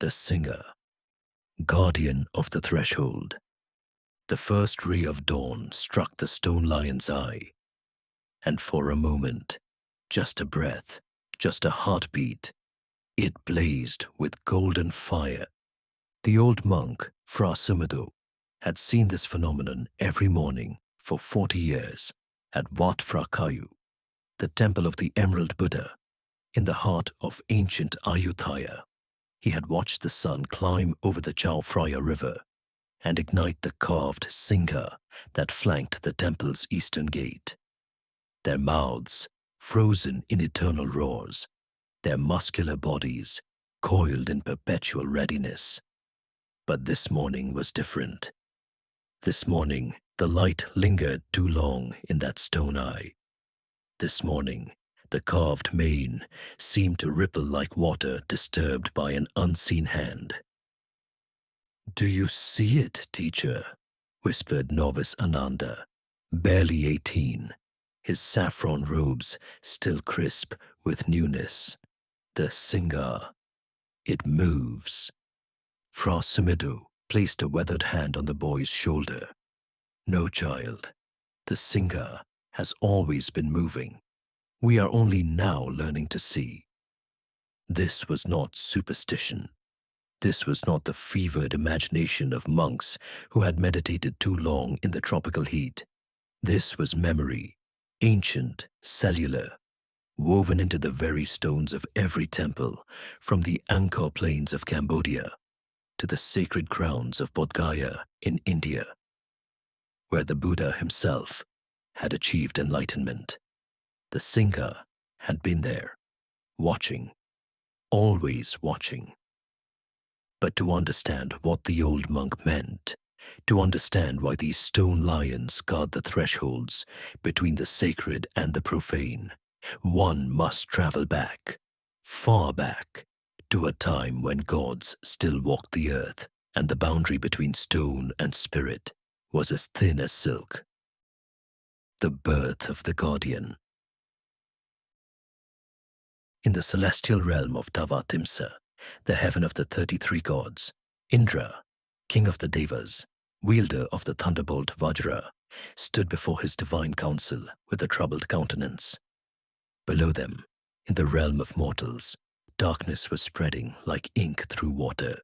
the Singha, guardian of the threshold. The first ray of dawn struck the stone lion's eye, and for a moment, just a breath, just a heartbeat, it blazed with golden fire. The old monk, Phra had seen this phenomenon every morning for 40 years at Wat Phra Kaew, the temple of the Emerald Buddha, in the heart of ancient Ayutthaya. He had watched the sun climb over the Chao Phraya River and ignite the carved Singha that flanked the temple's eastern gate. Their mouths frozen in eternal roars, their muscular bodies coiled in perpetual readiness. But this morning was different. This morning, the light lingered too long in that stone eye. This morning, the carved mane seemed to ripple like water disturbed by an unseen hand. "Do you see it, teacher?" whispered novice Ananda, barely 18, his saffron robes still crisp with newness. "The Singha, it moves." Phra placed a weathered hand on the boy's shoulder. "No, child, the Singha has always been moving. We are only now learning to see." This was not superstition. This was not the fevered imagination of monks who had meditated too long in the tropical heat. This was memory, ancient, cellular, woven into the very stones of every temple, from the Angkor plains of Cambodia to the sacred grounds of Bodh Gaya in India, where the Buddha himself had achieved enlightenment. The Singha had been there, watching, always watching. But to understand what the old monk meant, to understand why these stone lions guard the thresholds between the sacred and the profane, one must travel back, far back, to a time when gods still walked the earth and the boundary between stone and spirit was as thin as silk. The birth of the guardian. In the celestial realm of Tavatimsa, the heaven of the 33 gods, Indra, king of the Devas, wielder of the thunderbolt Vajra, stood before his divine council with a troubled countenance. Below them, in the realm of mortals, darkness was spreading like ink through water.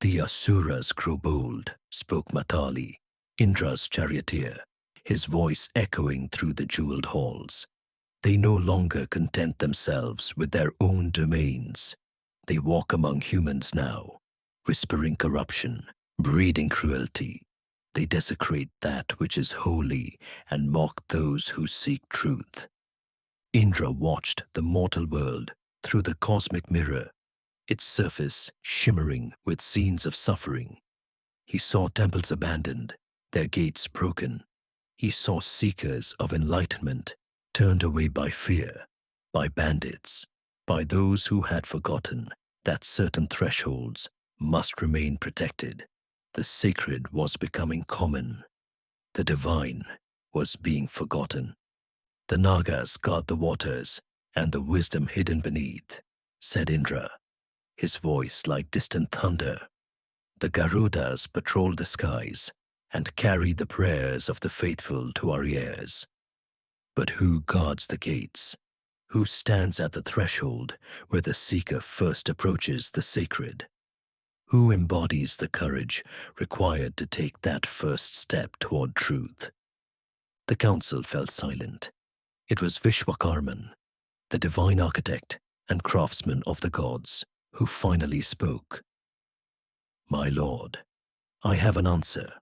"The Asuras grow bold," spoke Matali, Indra's charioteer, his voice echoing through the jeweled halls. "They no longer content themselves with their own domains. They walk among humans now, whispering corruption, breeding cruelty. They desecrate that which is holy and mock those who seek truth." Indra watched the mortal world through the cosmic mirror, its surface shimmering with scenes of suffering. He saw temples abandoned, their gates broken. He saw seekers of enlightenment turned away by fear, by bandits, by those who had forgotten that certain thresholds must remain protected. The sacred was becoming common. The divine was being forgotten. "The Nagas guard the waters and the wisdom hidden beneath," said Indra, his voice like distant thunder. "The Garudas patrol the skies and carry the prayers of the faithful to our ears. But who guards the gates? Who stands at the threshold where the seeker first approaches the sacred? Who embodies the courage required to take that first step toward truth?" The council fell silent. It was Vishwakarman, the divine architect and craftsman of the gods, who finally spoke. "My lord, I have an answer,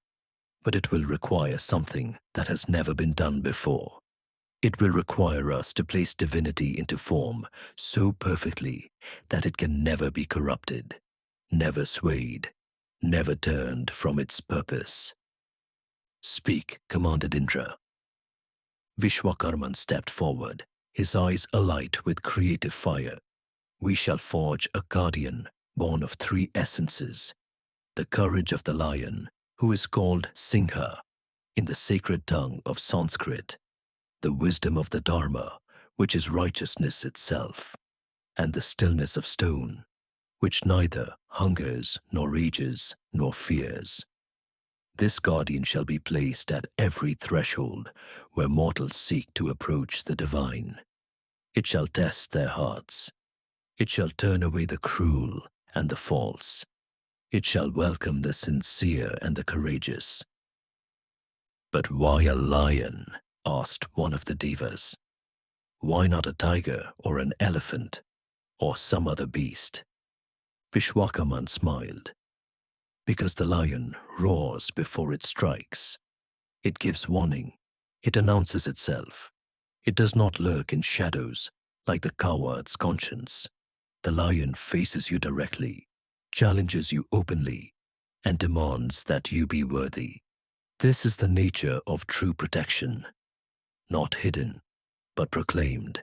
but it will require something that has never been done before. It will require us to place divinity into form so perfectly that it can never be corrupted, never swayed, never turned from its purpose." "Speak," commanded Indra. Vishwakarman stepped forward, his eyes alight with creative fire. "We shall forge a guardian born of 3 essences: the courage of the lion, who is called Singha in the sacred tongue of Sanskrit, the wisdom of the Dharma, which is righteousness itself, and the stillness of stone, which neither hungers nor rages nor fears. This guardian shall be placed at every threshold where mortals seek to approach the divine. It shall test their hearts. It shall turn away the cruel and the false. It shall welcome the sincere and the courageous. But why a lion? Asked one of the devas. Why not a tiger or an elephant or some other beast? Vishwakarman smiled. Because the lion roars before it strikes. It gives warning. It announces itself. It does not lurk in shadows like the coward's conscience. The lion faces you directly, challenges you openly, and demands that you be worthy. This is the nature of true protection. Not hidden, but proclaimed.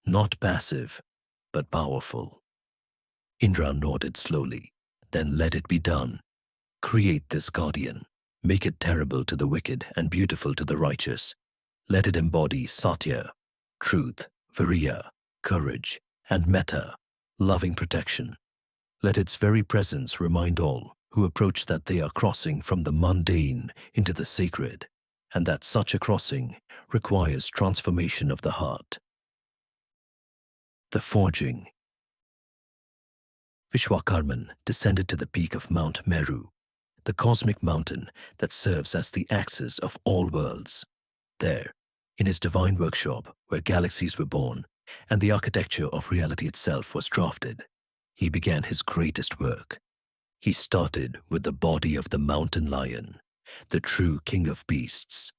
Not passive, but powerful. Indra nodded slowly, then let it be done. Create this guardian. Make it terrible to the wicked and beautiful to the righteous. Let it embody satya, truth, virya, courage, and metta, loving protection. Let its very presence remind all who approach that they are crossing from the mundane into the sacred, and that such a crossing requires transformation of the heart. The forging. Vishwakarman descended to the peak of Mount Meru, the cosmic mountain that serves as the axis of all worlds. There, in his divine workshop where galaxies were born and the architecture of reality itself was drafted, he began his greatest work. He started with the body of the mountain lion, the true king of beasts,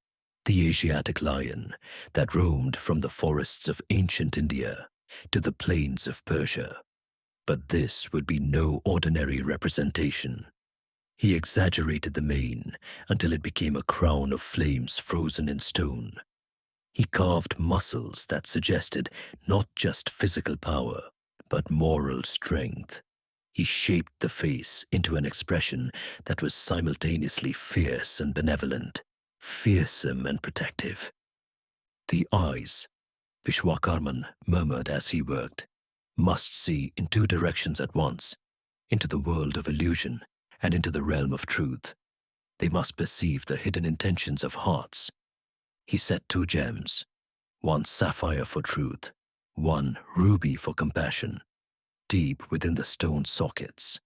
the Asiatic lion that roamed from the forests of ancient India to the plains of Persia. But this would be no ordinary representation. He exaggerated the mane until it became a crown of flames frozen in stone. He carved muscles that suggested not just physical power, but moral strength. He shaped the face into an expression that was simultaneously fierce and benevolent, fearsome and protective. The eyes, Vishwakarman murmured as he worked, must see in two directions at once, into the world of illusion and into the realm of truth. They must perceive the hidden intentions of hearts. He set 2 gems, one sapphire for truth, one ruby for compassion, deep within the stone sockets.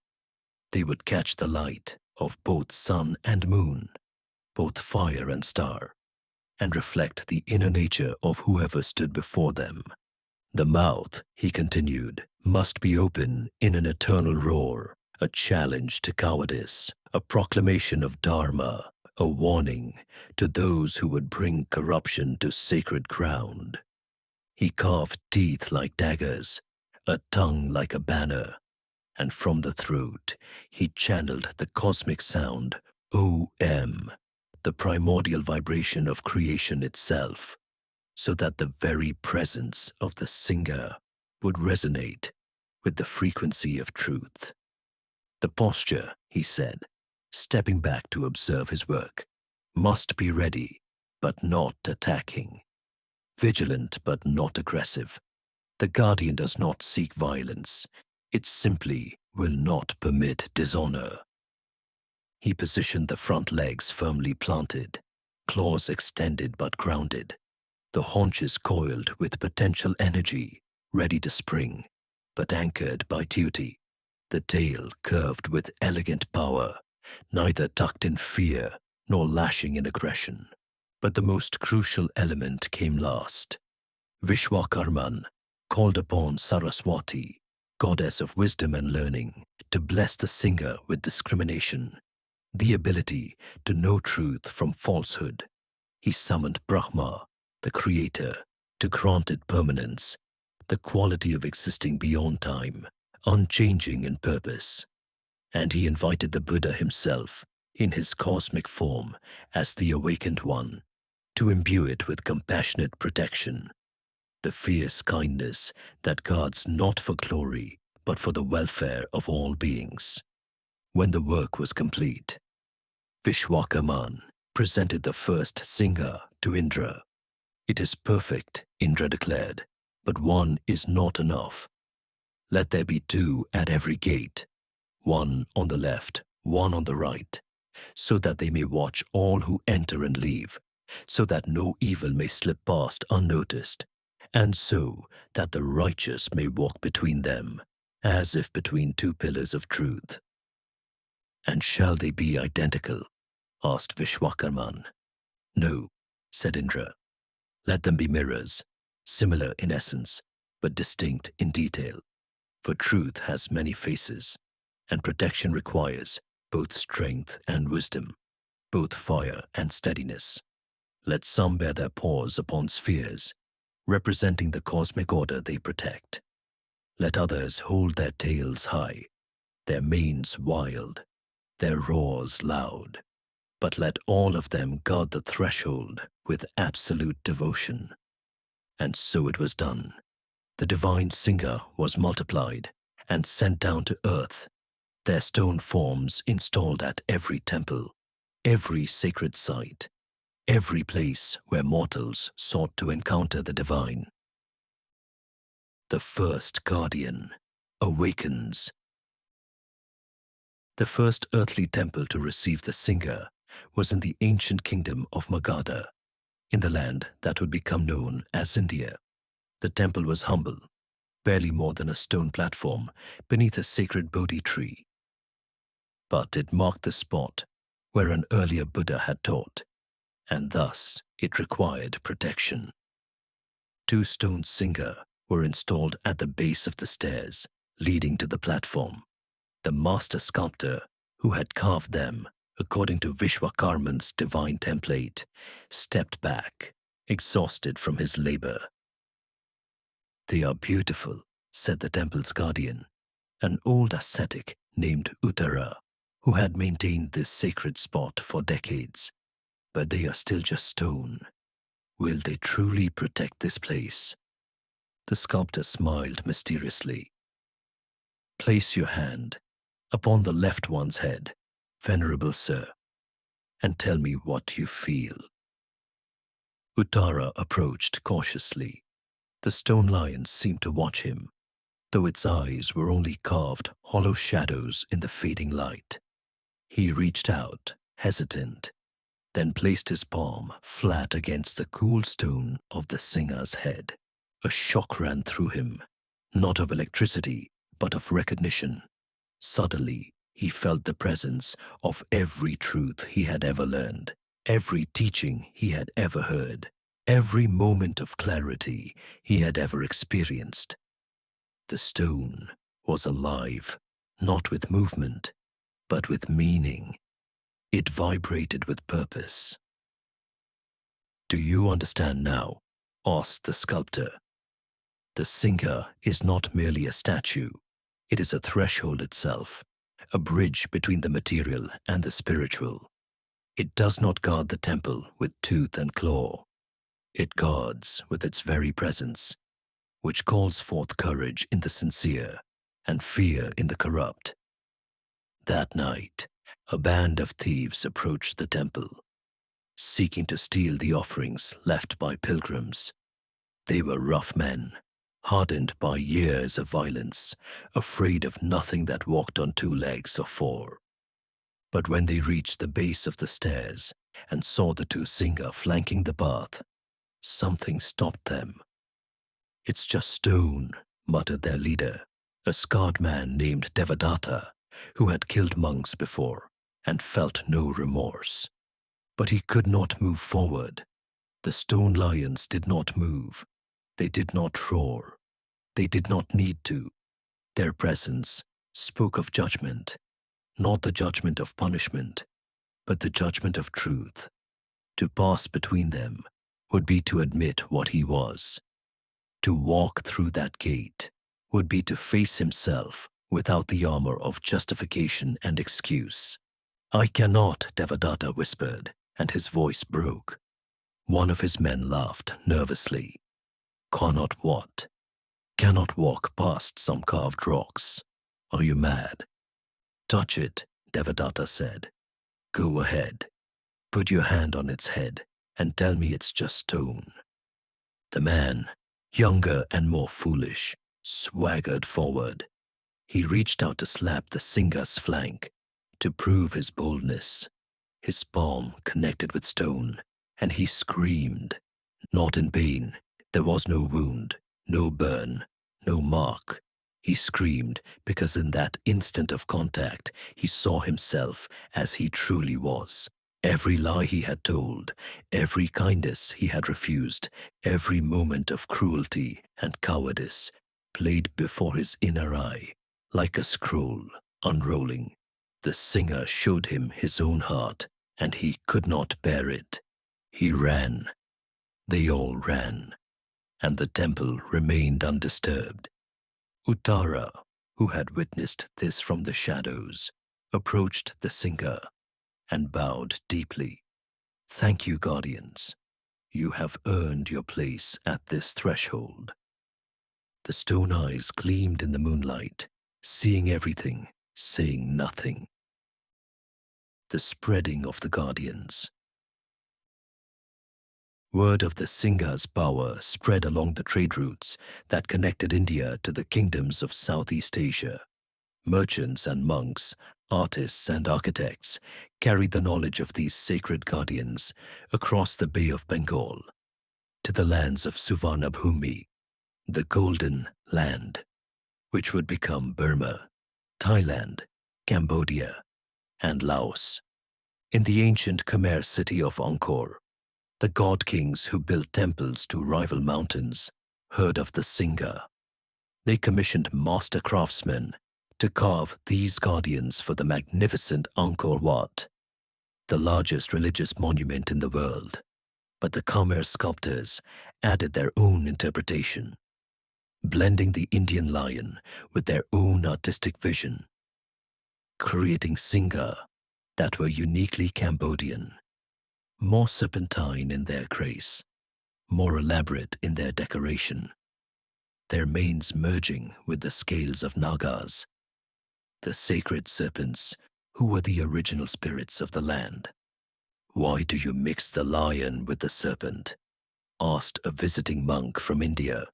They would catch the light of both sun and moon, both fire and star, and reflect the inner nature of whoever stood before them. The mouth, he continued, must be open in an eternal roar, a challenge to cowardice, a proclamation of dharma, a warning to those who would bring corruption to sacred ground. He carved teeth like daggers, a tongue like a banner, and from the throat he channeled the cosmic sound OM, the primordial vibration of creation itself, so that the very presence of the Singha would resonate with the frequency of truth. The posture, he said, stepping back to observe his work, must be ready, but not attacking, vigilant but not aggressive. The guardian does not seek violence. It simply will not permit dishonor. He positioned the front legs firmly planted, claws extended but grounded, the haunches coiled with potential energy, ready to spring, but anchored by duty, the tail curved with elegant power, neither tucked in fear nor lashing in aggression. But the most crucial element came last. Vishwakarman called upon Saraswati, goddess of wisdom and learning, to bless the Singha with discrimination, the ability to know truth from falsehood. He summoned Brahma, the creator, to grant it permanence, the quality of existing beyond time, unchanging in purpose. And he invited the Buddha himself, in his cosmic form as the awakened one, to imbue it with compassionate protection, the fierce kindness that guards not for glory, but for the welfare of all beings. When the work was complete, Vishwakarman presented the first Singha to Indra. It is perfect, Indra declared, but one is not enough. Let there be 2 at every gate, 1 on the left, 1 on the right, so that they may watch all who enter and leave, so that no evil may slip past unnoticed, and so that the righteous may walk between them, as if between 2 pillars of truth. And shall they be identical? Asked Vishwakarman. No, said Indra. Let them be mirrors, similar in essence, but distinct in detail. For truth has many faces, and protection requires both strength and wisdom, both fire and steadiness. Let some bear their paws upon spheres, representing the cosmic order they protect. Let others hold their tails high, their manes wild, their roars loud, but let all of them guard the threshold with absolute devotion. And so it was done. The divine Singha was multiplied and sent down to earth, their stone forms installed at every temple, every sacred site, every place where mortals sought to encounter the divine. The first guardian awakens. The first earthly temple to receive the Singha was in the ancient kingdom of Magadha, in the land that would become known as India. The temple was humble, barely more than a stone platform beneath a sacred Bodhi tree. But it marked the spot where an earlier Buddha had taught, and thus it required protection. 2 stone Singha were installed at the base of the stairs leading to the platform. The master sculptor who had carved them according to Vishwakarman's divine template stepped back, exhausted from his labor. They are beautiful, said the temple's guardian, an old ascetic named Uttara, who had maintained this sacred spot for decades. But they are still just stone. Will they truly protect this place? The sculptor smiled mysteriously. Place your hand upon the left one's head, venerable sir, and tell me what you feel. Uttara approached cautiously. The stone lion seemed to watch him, though its eyes were only carved hollow shadows in the fading light. He reached out, hesitant, then placed his palm flat against the cool stone of the Singha's head. A shock ran through him, not of electricity, but of recognition. Suddenly, he felt the presence of every truth he had ever learned, every teaching he had ever heard, every moment of clarity he had ever experienced. The stone was alive, not with movement, but with meaning. It vibrated with purpose. Do you understand now? Asked the sculptor. The Singha is not merely a statue. It is a threshold itself, a bridge between the material and the spiritual. It does not guard the temple with tooth and claw. It guards with its very presence, which calls forth courage in the sincere and fear in the corrupt. That night, a band of thieves approached the temple, seeking to steal the offerings left by pilgrims. They were rough men, hardened by years of violence, afraid of nothing that walked on 2 legs or 4. But when they reached the base of the stairs and saw the 2 Singha flanking the path, something stopped them. It's just stone, muttered their leader, a scarred man named Devadatta, who had killed monks before and felt no remorse. But he could not move forward. The stone lions did not move. They did not roar. They did not need to. Their presence spoke of judgment, not the judgment of punishment, but the judgment of truth. To pass between them would be to admit what he was. To walk through that gate would be to face himself without the armor of justification and excuse. I cannot, Devadatta whispered, and his voice broke. One of his men laughed nervously. Cannot what? Cannot walk past some carved rocks. Are you mad? Touch it, Devadatta said. Go ahead. Put your hand on its head and tell me it's just stone. The man, younger and more foolish, swaggered forward. He reached out to slap the Singha's flank to prove his boldness. His palm connected with stone, and he screamed, not in pain. There was no wound, no burn, no mark. He screamed because in that instant of contact, he saw himself as he truly was. Every lie he had told, every kindness he had refused, every moment of cruelty and cowardice played before his inner eye, like a scroll unrolling. The Singha showed him his own heart, and he could not bear it. He ran. They all ran, and the temple remained undisturbed. Uttara, who had witnessed this from the shadows, approached the Singha and bowed deeply. Thank you, guardians. You have earned your place at this threshold. The stone eyes gleamed in the moonlight, seeing everything, saying nothing. The spreading of the guardians. Word of the Singha's power spread along the trade routes that connected India to the kingdoms of Southeast Asia. Merchants and monks, artists and architects carried the knowledge of these sacred guardians across the Bay of Bengal to the lands of Suvarnabhumi, the Golden Land, which would become Burma, Thailand, Cambodia, and Laos. In the ancient Khmer city of Angkor, the god kings who built temples to rival mountains heard of the Singha. They commissioned master craftsmen to carve these guardians for the magnificent Angkor Wat, the largest religious monument in the world. But the Khmer sculptors added their own interpretation, blending the Indian lion with their own artistic vision, creating Singha that were uniquely Cambodian, more serpentine in their grace, more elaborate in their decoration, their manes merging with the scales of Nagas, the sacred serpents who were the original spirits of the land. Why do you mix the lion with the serpent? Asked a visiting monk from India,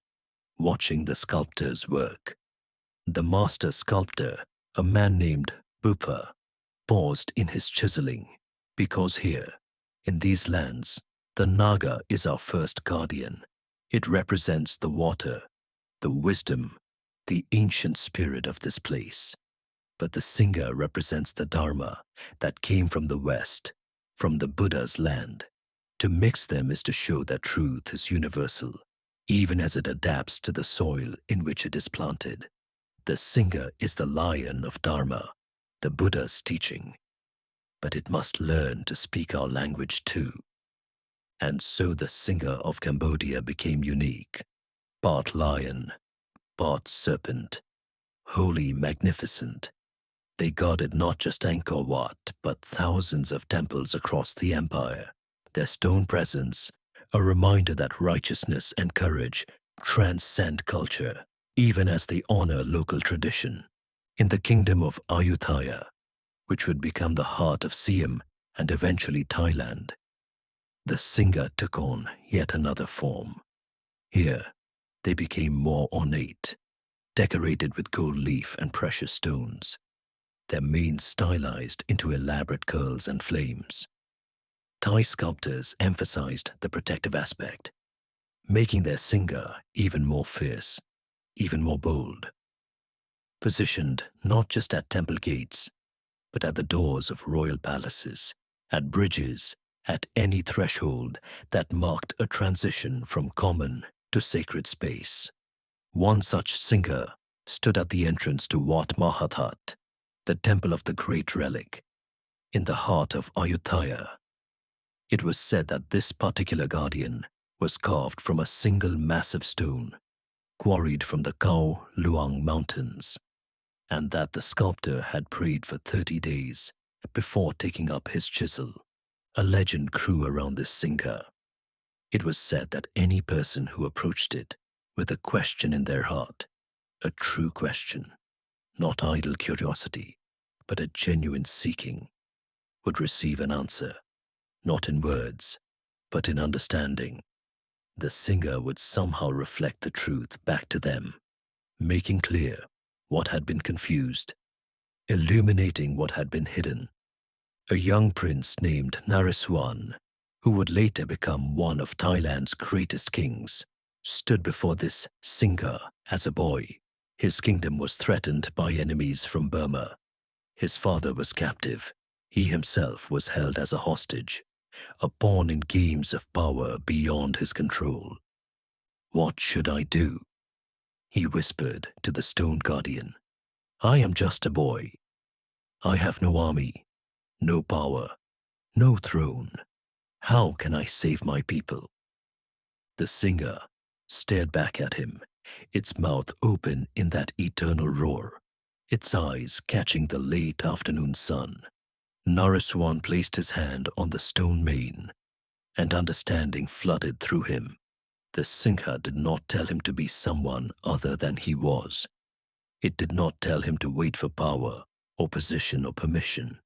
watching the sculptor's work. The master sculptor, a man named Bupa, paused in his chiseling, because here, in these lands, the Naga is our first guardian. It represents the water, the wisdom, the ancient spirit of this place. But the Singha represents the Dharma that came from the West, from the Buddha's land. To mix them is to show that truth is universal, even as it adapts to the soil in which it is planted. The Singha is the lion of Dharma, the Buddha's teaching. But it must learn to speak our language too. And so the Singha of Cambodia became unique, part lion, part serpent, wholly magnificent. They guarded not just Angkor Wat, but thousands of temples across the empire. Their stone presence, a reminder that righteousness and courage transcend culture, even as they honor local tradition. In the kingdom of Ayutthaya, which would become the heart of Siam and eventually Thailand, the Singha took on yet another form. Here, they became more ornate, decorated with gold leaf and precious stones, their manes stylized into elaborate curls and flames. Thai sculptors emphasized the protective aspect, making their Singha even more fierce, even more bold. Positioned not just at temple gates, but at the doors of royal palaces, at bridges, at any threshold that marked a transition from common to sacred space. One such Singha stood at the entrance to Wat Mahathat, the temple of the great relic, in the heart of Ayutthaya. It was said that this particular guardian was carved from a single massive stone, quarried from the Kaew Luang Mountains, and that the sculptor had prayed for 30 days before taking up his chisel. A legend grew around this Singha. It was said that any person who approached it with a question in their heart, a true question, not idle curiosity, but a genuine seeking, would receive an answer, not in words, but in understanding. The Singha would somehow reflect the truth back to them, making clear what had been confused, illuminating what had been hidden. A young prince named Naresuan, who would later become one of Thailand's greatest kings, stood before this Singha as a boy. His kingdom was threatened by enemies from Burma. His father was captive. He himself was held as a hostage, a pawn in games of power beyond his control. "What should I do?" he whispered to the stone guardian. "I am just a boy. I have no army, no power, no throne. How can I save my people?" The singer stared back at him, its mouth open in that eternal roar, its eyes catching the late afternoon sun. Naresuan placed his hand on the stone mane, and understanding flooded through him. The Singha did not tell him to be someone other than he was. It did not tell him to wait for power or position or permission.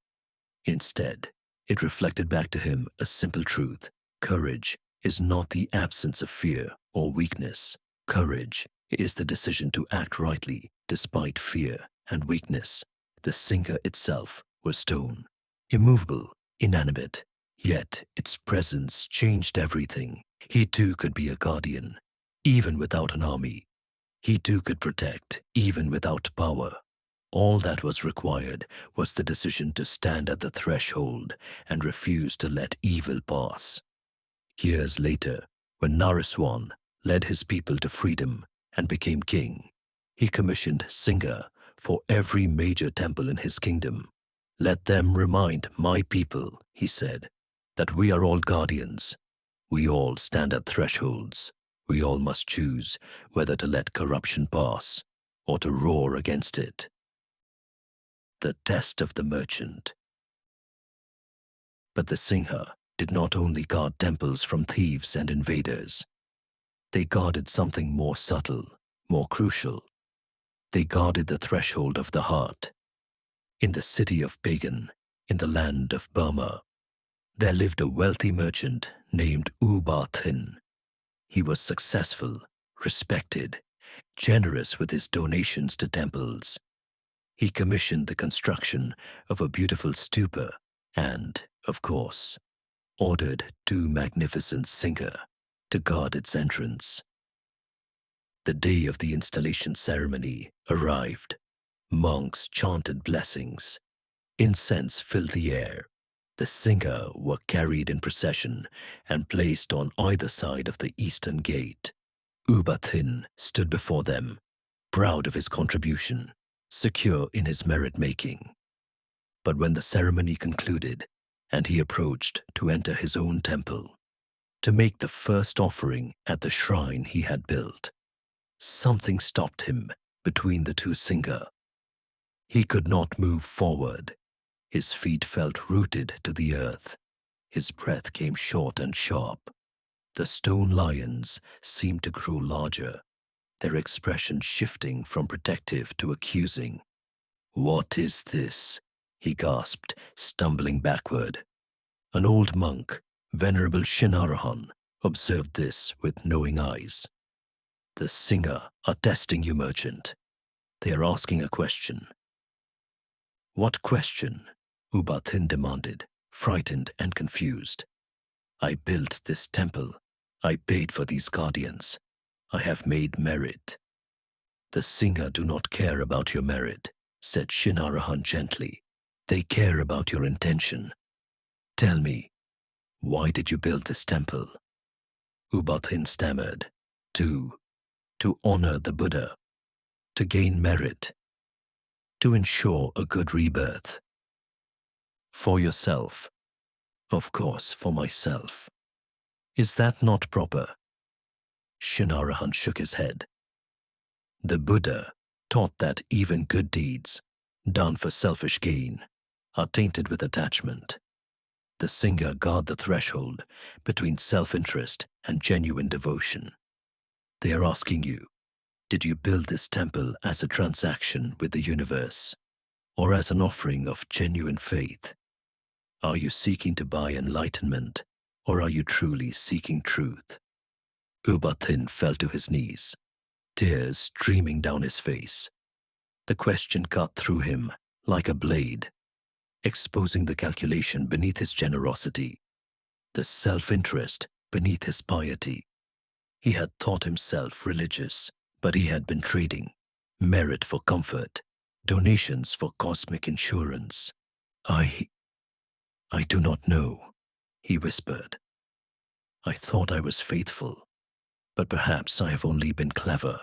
Instead, it reflected back to him a simple truth. Courage is not the absence of fear or weakness. Courage is the decision to act rightly despite fear and weakness. The Singha itself was stone, immovable, inanimate, yet its presence changed everything. He too could be a guardian, even without an army. He too could protect, even without power. All that was required was the decision to stand at the threshold and refuse to let evil pass. Years later, when Naresuan led his people to freedom and became king, he commissioned Singha for every major temple in his kingdom. "Let them remind my people," he said, "that we are all guardians. We all stand at thresholds. We all must choose whether to let corruption pass or to roar against it." The test of the merchant. But the Singha did not only guard temples from thieves and invaders. They guarded something more subtle, more crucial. They guarded the threshold of the heart. In the city of Pagan, in the land of Burma, there lived a wealthy merchant named U Ba Thin. He was successful, respected, generous with his donations to temples. He commissioned the construction of a beautiful stupa and, of course, ordered 2 magnificent Singha to guard its entrance. The day of the installation ceremony arrived. Monks chanted blessings. Incense filled the air. The Singha were carried in procession and placed on either side of the eastern gate. U Ba Thin stood before them, proud of his contribution, secure in his merit-making. But when the ceremony concluded and he approached to enter his own temple, to make the first offering at the shrine he had built, something stopped him between the 2 Singha. He could not move forward. His feet felt rooted to the earth. His breath came short and sharp. The stone lions seemed to grow larger, their expression shifting from protective to accusing. "What is this?" he gasped, stumbling backward. An old monk, Venerable Shinarahan, observed this with knowing eyes. "The Singha are testing you, merchant. They are asking a question." "What question?" U Ba Thin demanded, frightened and confused. "I built this temple. I paid for these guardians. I have made merit." "The Singha do not care about your merit," said Shinarahan gently. "They care about your intention. Tell me, why did you build this temple?" U Ba Thin stammered. To honor the Buddha, to gain merit, to ensure a good rebirth." "For yourself?" "Of course, for myself." "Is that not proper?" Shinarahan shook his head. "The Buddha taught that even good deeds, done for selfish gain, are tainted with attachment. The Singha guard the threshold between self-interest and genuine devotion. They are asking you, did you build this temple as a transaction with the universe, or as an offering of genuine faith? Are you seeking to buy enlightenment, or are you truly seeking truth?" U Ba Thin fell to his knees. tears streaming down his face. The question cut through him like a blade, exposing the calculation beneath his generosity, the self-interest beneath his piety. He had thought himself religious, but he had been trading merit for comfort, donations for cosmic insurance. I do not know, he whispered. I thought I was faithful, but perhaps I have only been clever.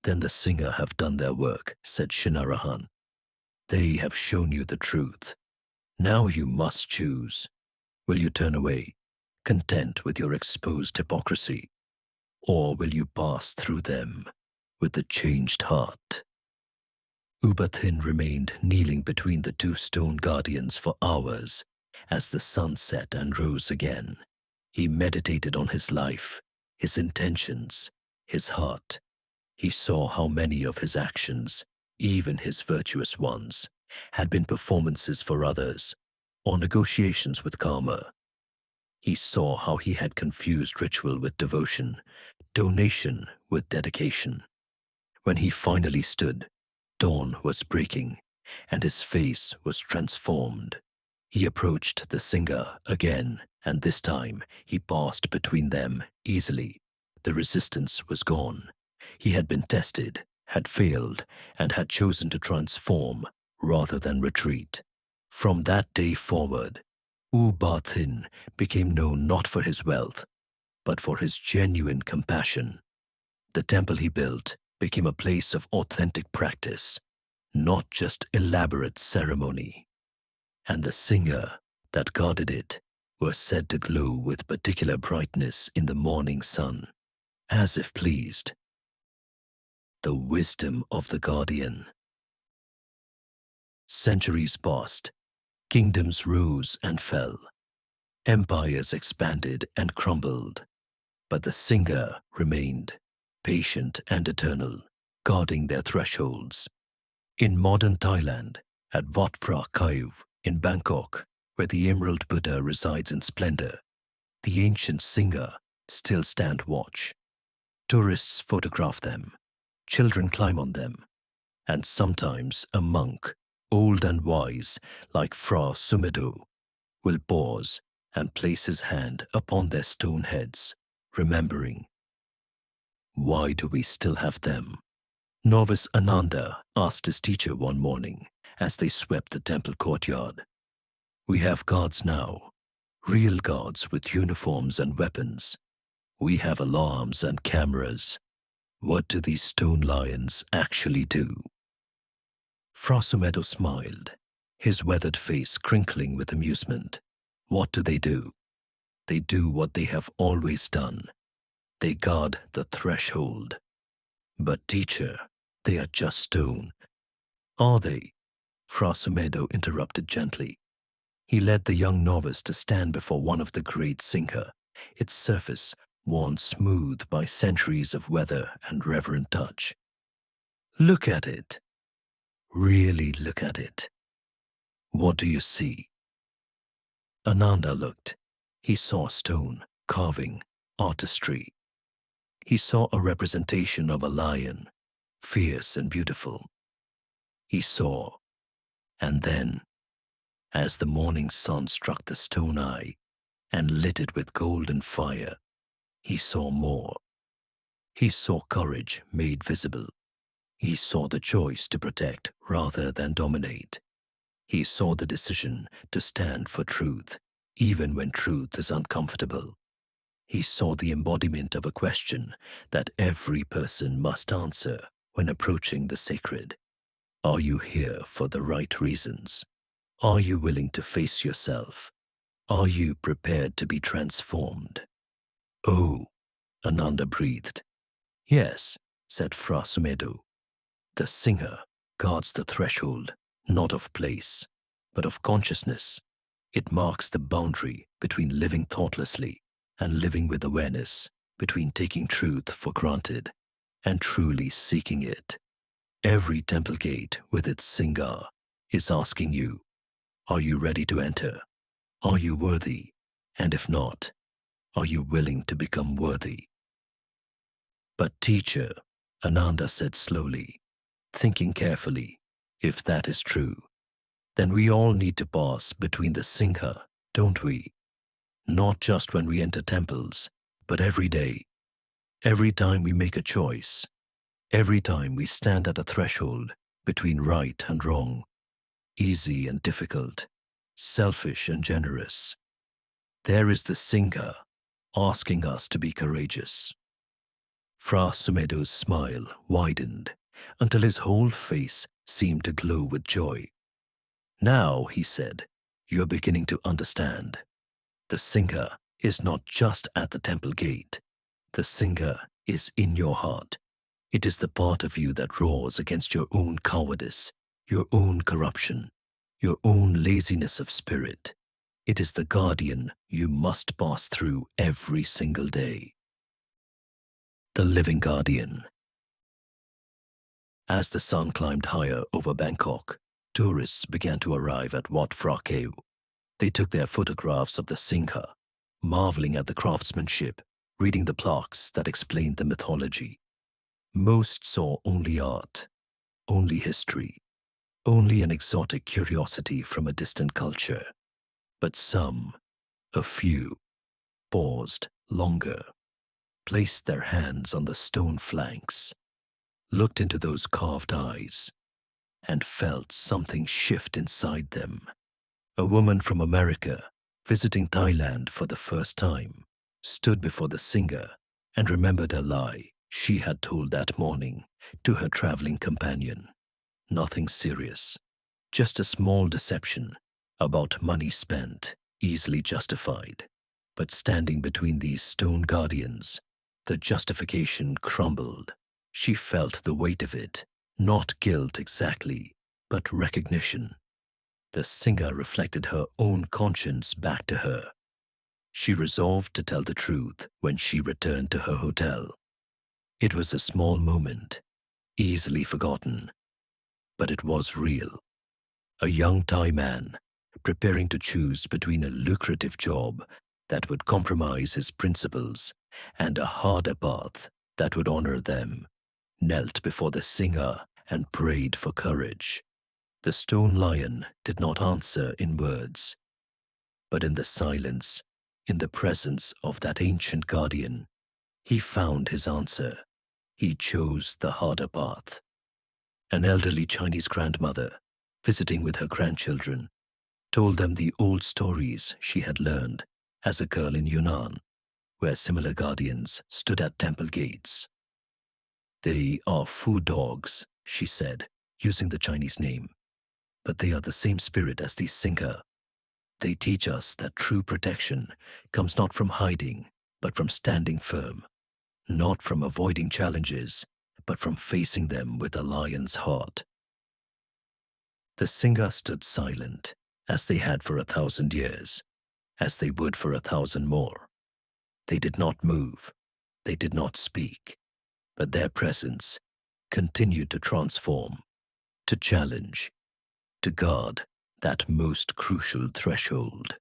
Then the Singha have done their work, said Shinarahan. They have shown you the truth. Now you must choose. Will you turn away, content with your exposed hypocrisy? Or will you pass through them with a changed heart? Ubathin remained kneeling between the two stone guardians for hours as the sun set and rose again. He meditated on his life, his intentions, his heart. He saw how many of his actions, even his virtuous ones, had been performances for others or negotiations with karma. He saw how he had confused ritual with devotion, donation with dedication. When he finally stood, dawn was breaking, and his face was transformed. He approached the Singha again, and this time he passed between them easily. The resistance was gone. He had been tested, had failed, and had chosen to transform rather than retreat. From that day forward, U Ba Thin became known not for his wealth, but for his genuine compassion. The temple he built became a place of authentic practice, not just elaborate ceremony. And the Singha that guarded it were said to glow with particular brightness in the morning sun, as if pleased. The wisdom of the guardian. Centuries passed, kingdoms rose and fell, empires expanded and crumbled, but the Singha remained, patient and eternal, guarding their thresholds. In modern Thailand, at Wat Phra Kaew in Bangkok, where the Emerald Buddha resides in splendor, the ancient Singha still stand watch. Tourists photograph them, children climb on them, and sometimes a monk, old and wise like Phra Sumedo, will pause and place his hand upon their stone heads, remembering. Why do we still have them? Novice Ananda asked his teacher one morning as they swept the temple courtyard. We have guards now, real guards with uniforms and weapons. We have alarms and cameras. What do these stone lions actually do? Phra Sumedo smiled, his weathered face crinkling with amusement. What do? They do what they have always done. They guard the threshold. But teacher, they are just stone. Are they? Phra Sumedo interrupted gently. He led the young novice to stand before one of the great Singha, its surface worn smooth by centuries of weather and reverent touch. Look at it. Really look at it. What do you see? Ananda looked. He saw stone, carving, artistry. He saw a representation of a lion, fierce and beautiful. He saw, and then, as the morning sun struck the stone eye and lit it with golden fire, he saw more. He saw courage made visible. He saw the choice to protect rather than dominate. He saw the decision to stand for truth, even when truth is uncomfortable. He saw the embodiment of a question that every person must answer when approaching the sacred. Are you here for the right reasons? Are you willing to face yourself? Are you prepared to be transformed? Oh, Ananda breathed. Yes, said Phra Sumedo. The Singha guards the threshold, not of place, but of consciousness. It marks the boundary between living thoughtlessly and living with awareness, between taking truth for granted and truly seeking it. Every temple gate with its Singha is asking you, are you ready to enter? Are you worthy? And if not, are you willing to become worthy? But teacher, Ananda said slowly, thinking carefully, if that is true, then we all need to pass between the Singha, don't we? Not just when we enter temples, but every day, every time we make a choice, every time we stand at a threshold between right and wrong, easy and difficult, selfish and generous. There is the Singha asking us to be courageous. Phra Sumedo's smile widened until his whole face seemed to glow with joy. Now, he said, you're beginning to understand. The Singha is not just at the temple gate. The Singha is in your heart. It is the part of you that roars against your own cowardice, your own corruption, your own laziness of spirit. It is the guardian you must pass through every single day. The living guardian. As the sun climbed higher over Bangkok, tourists began to arrive at Wat Phra Kaew. They took their photographs of the Singha, marveling at the craftsmanship, reading the plaques that explained the mythology. Most saw only art, only history, only an exotic curiosity from a distant culture. But some, a few, paused longer, placed their hands on the stone flanks, looked into those carved eyes, and felt something shift inside them. A woman from America, visiting Thailand for the first time, stood before the Singha and remembered a lie she had told that morning to her traveling companion. Nothing serious, just a small deception about money spent, easily justified. But standing between these stone guardians, the justification crumbled. She felt the weight of it, not guilt exactly, but recognition. The Singha reflected her own conscience back to her. She resolved to tell the truth when she returned to her hotel. It was a small moment, easily forgotten, but it was real. A young Thai man, preparing to choose between a lucrative job that would compromise his principles and a harder path that would honor them, knelt before the Singha and prayed for courage. The stone lion did not answer in words, but in the silence, in the presence of that ancient guardian, he found his answer. He chose the harder path. An elderly Chinese grandmother, visiting with her grandchildren, told them the old stories she had learned as a girl in Yunnan, where similar guardians stood at temple gates. They are food dogs, she said, using the Chinese name, but they are the same spirit as these Singha. They teach us that true protection comes not from hiding, but from standing firm, not from avoiding challenges, but from facing them with a lion's heart. The Singha stood silent, as they had for 1,000 years, as they would for 1,000 more. They did not move, they did not speak, but their presence continued to transform, to challenge, to guard that most crucial threshold,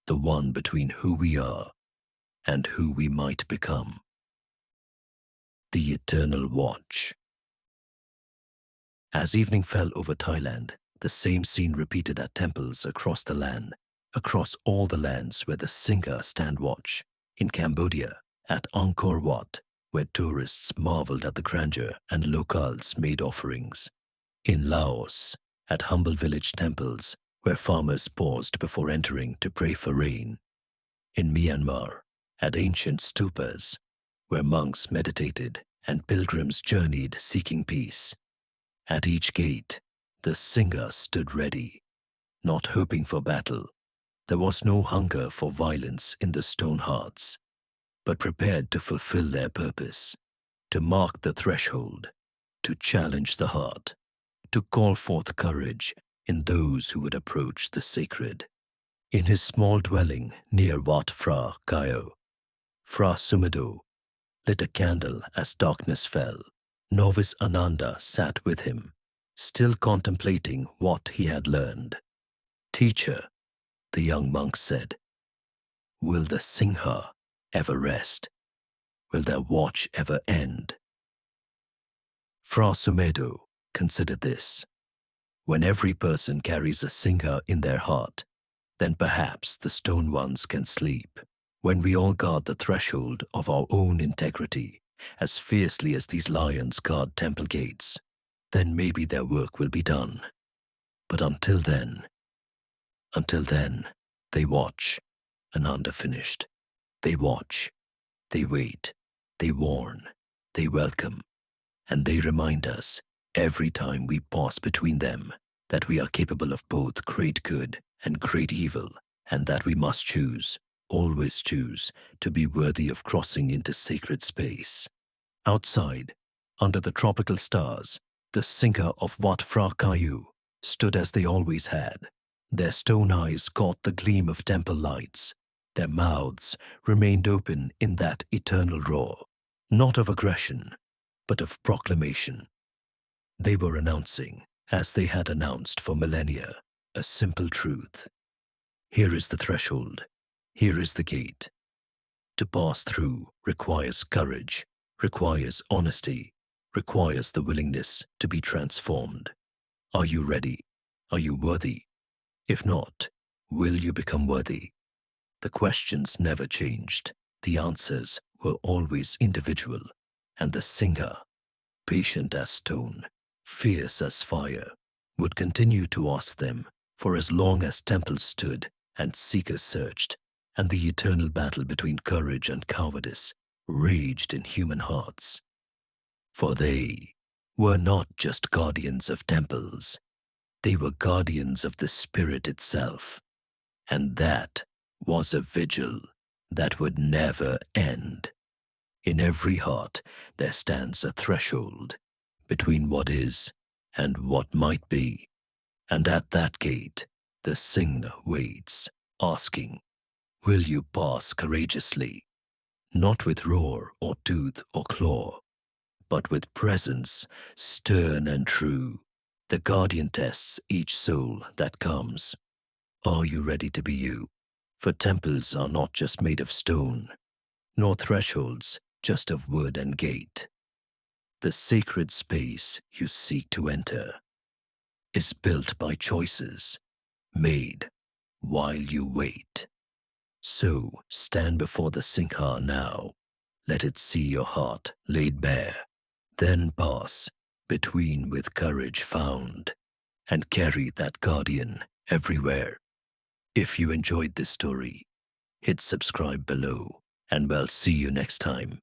the one between who we are and who we might become. The Eternal Watch. As evening fell over Thailand, the same scene repeated at temples across the land, across all the lands where the Singha stand watch. In Cambodia, at Angkor Wat, where tourists marveled at the grandeur and locals made offerings. In Laos, at humble village temples, where farmers paused before entering to pray for rain. In Myanmar, at ancient stupas, where monks meditated and pilgrims journeyed seeking peace. At each gate, the Singha stood ready, not hoping for battle. There was no hunger for violence in the stone hearts, but prepared to fulfill their purpose, to mark the threshold, to challenge the heart, to call forth courage in those who would approach the sacred. In his small dwelling near Wat Phra Kaew, Phra Sumedo lit a candle as darkness fell. Novice Ananda sat with him, still contemplating what he had learned. Teacher, the young monk said, will the Singha ever rest? Will their watch ever end? Phra Sumedo considered this. When every person carries a Singha in their heart, then perhaps the stone ones can sleep. When we all guard the threshold of our own integrity as fiercely as these lions guard temple gates, then maybe their work will be done. But until then, they watch. Ananda finished. They watch, they wait, they warn, they welcome, and they remind us every time we pass between them that we are capable of both great good and great evil, and that we must choose, always choose, to be worthy of crossing into sacred space. Outside, under the tropical stars, the Singha of Wat Phra Kaew stood as they always had. Their stone eyes caught the gleam of temple lights. Their mouths remained open in that eternal roar, not of aggression, but of proclamation. They were announcing, as they had announced for millennia, a simple truth. Here is the threshold. Here is the gate. To pass through requires courage, requires honesty, requires the willingness to be transformed. Are you ready? Are you worthy? If not, will you become worthy? The questions never changed. The answers were always individual, and the Singha, patient as stone, fierce as fire, would continue to ask them for as long as temples stood and seekers searched, and the eternal battle between courage and cowardice raged in human hearts. For they were not just guardians of temples, they were guardians of the spirit itself, and that was a vigil that would never end. In every heart there stands a threshold between what is and what might be, and at that gate the Singha waits, asking, will you pass courageously, not with roar or tooth or claw, but with presence stern and true? The guardian tests each soul that comes. Are you ready to be you? For temples are not just made of stone, nor thresholds just of wood and gate. The sacred space you seek to enter is built by choices made while you wait. So stand before the Singha now. Let it see your heart laid bare. Then pass between with courage found, and carry that guardian everywhere. If you enjoyed this story, hit subscribe below, and we'll see you next time.